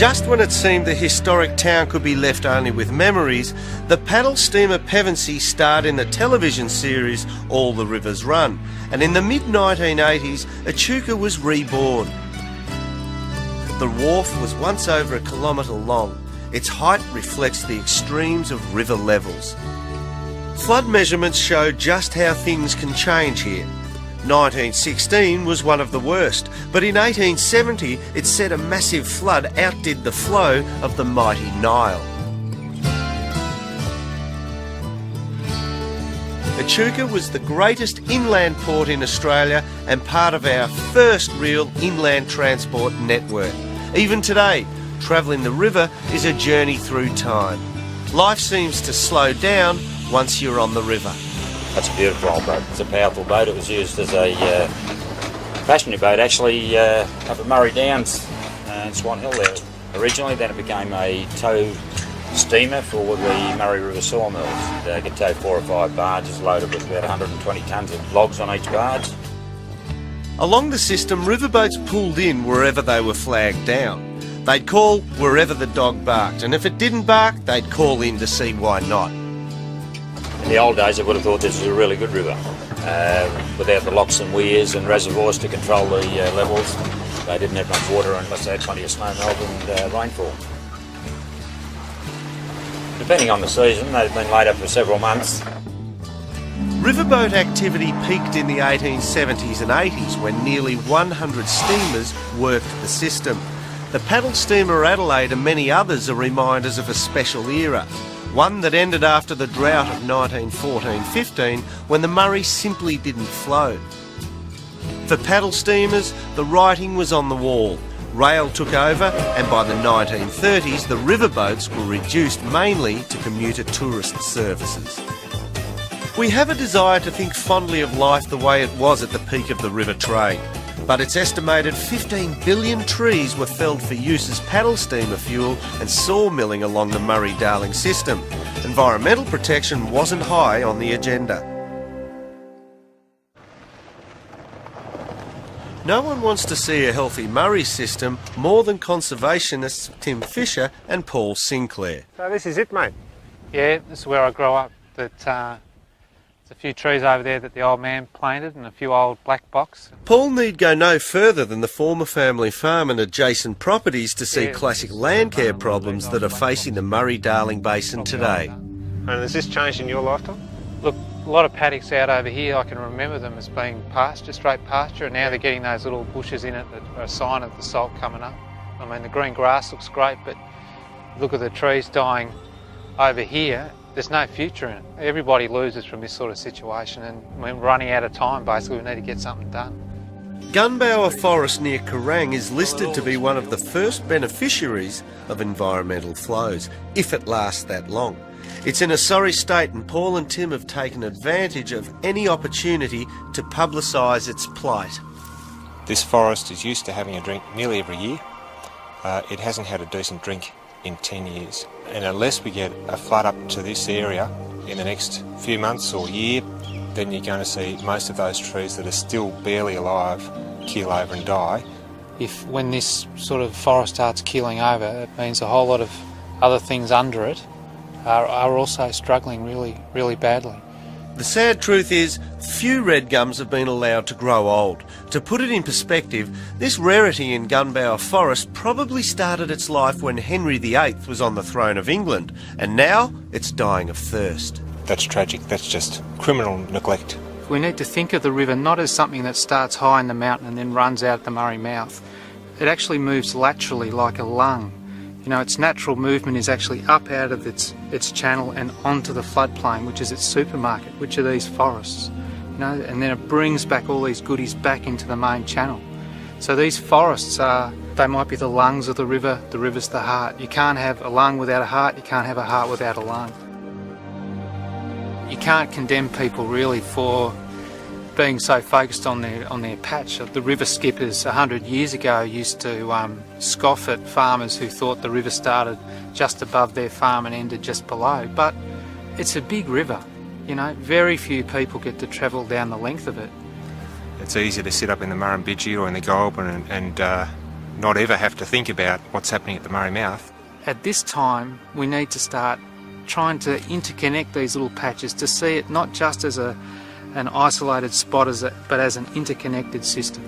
Just when it seemed the historic town could be left only with memories, the paddle steamer Pevensey starred in the television series All the Rivers Run, and in the mid-1980s, Echuca was reborn. The wharf was once over 1 kilometre long. Its height reflects the extremes of river levels. Flood measurements show just how things can change here. 1916 was one of the worst, but in 1870 it said a massive flood outdid the flow of the mighty Nile. Echuca was the greatest inland port in Australia and part of our first real inland transport network. Even today, travelling the river is a journey through time. Life seems to slow down once you're on the river. That's a beautiful old boat. It's a powerful boat. It was used as a passenger boat actually up at Murray Downs in Swan Hill there originally. Then it became a tow steamer for the Murray River sawmills. They could tow 4 or 5 barges loaded with about 120 tonnes of logs on each barge. Along the system, riverboats pulled in wherever they were flagged down. They'd call wherever the dog barked, and if it didn't bark, they'd call in to see why not. In the old days, I would have thought this was a really good river. Without the locks and weirs and reservoirs to control the levels, they didn't have much water unless they had plenty of snow melt and rainfall. Depending on the season, they've been laid up for several months. Riverboat activity peaked in the 1870s and 80s when nearly 100 steamers worked the system. The paddle steamer Adelaide and many others are reminders of a special era. One that ended after the drought of 1914-15 when the Murray simply didn't flow. For paddle steamers, the writing was on the wall. Rail took over, and by the 1930s the riverboats were reduced mainly to commuter tourist services. We have a desire to think fondly of life the way it was at the peak of the river trade. But it's estimated 15 billion trees were felled for use as paddle steamer fuel and sawmilling along the Murray-Darling system. Environmental protection wasn't high on the agenda. No one wants to see a healthy Murray system more than conservationists Tim Fisher and Paul Sinclair. So this is it, mate? Yeah, this is where I grew up. There's a few trees over there that the old man planted and a few old black box. Paul need go no further than the former family farm and adjacent properties to see classic land care problems that are facing the Murray-Darling Basin today. And has this changed in your lifetime? Look, a lot of paddocks out over here, I can remember them as being pasture, straight pasture, and now they're getting those little bushes in it that are a sign of the salt coming up. I mean, the green grass looks great, but look at the trees dying over here. There's no future in it. Everybody loses from this sort of situation, and we're running out of time. Basically, we need to get something done. Gunbower Forest near Kerrang is listed to be one of the first beneficiaries of environmental flows, if it lasts that long. It's in a sorry state, and Paul and Tim have taken advantage of any opportunity to publicise its plight. This forest is used to having a drink nearly every year. It hasn't had a decent drink in 10 years. And unless we get a flood up to this area in the next few months or year, then you're going to see most of those trees that are still barely alive keel over and die. When this sort of forest starts keeling over, it means a whole lot of other things under it are also struggling really, really badly. The sad truth is, few red gums have been allowed to grow old. To put it in perspective, this rarity in Gunbower Forest probably started its life when Henry VIII was on the throne of England, and now it's dying of thirst. That's tragic. That's just criminal neglect. We need to think of the river not as something that starts high in the mountain and then runs out at the Murray mouth. It actually moves laterally like a lung. You know, its natural movement is actually up out of its channel and onto the floodplain, which is its supermarket, which are these forests. You know, and then it brings back all these goodies back into the main channel. So these forests they might be the lungs of the river's the heart. You can't have a lung without a heart, you can't have a heart without a lung. You can't condemn people really for being so focused on their patch. The river skippers 100 years ago used to scoff at farmers who thought the river started just above their farm and ended just below. But it's a big river, you know, very few people get to travel down the length of it. It's easy to sit up in the Murrumbidgee or in the Goulburn and not ever have to think about what's happening at the Murray mouth. At this time, we need to start trying to interconnect these little patches to see it not just as an isolated spot, but as an interconnected system.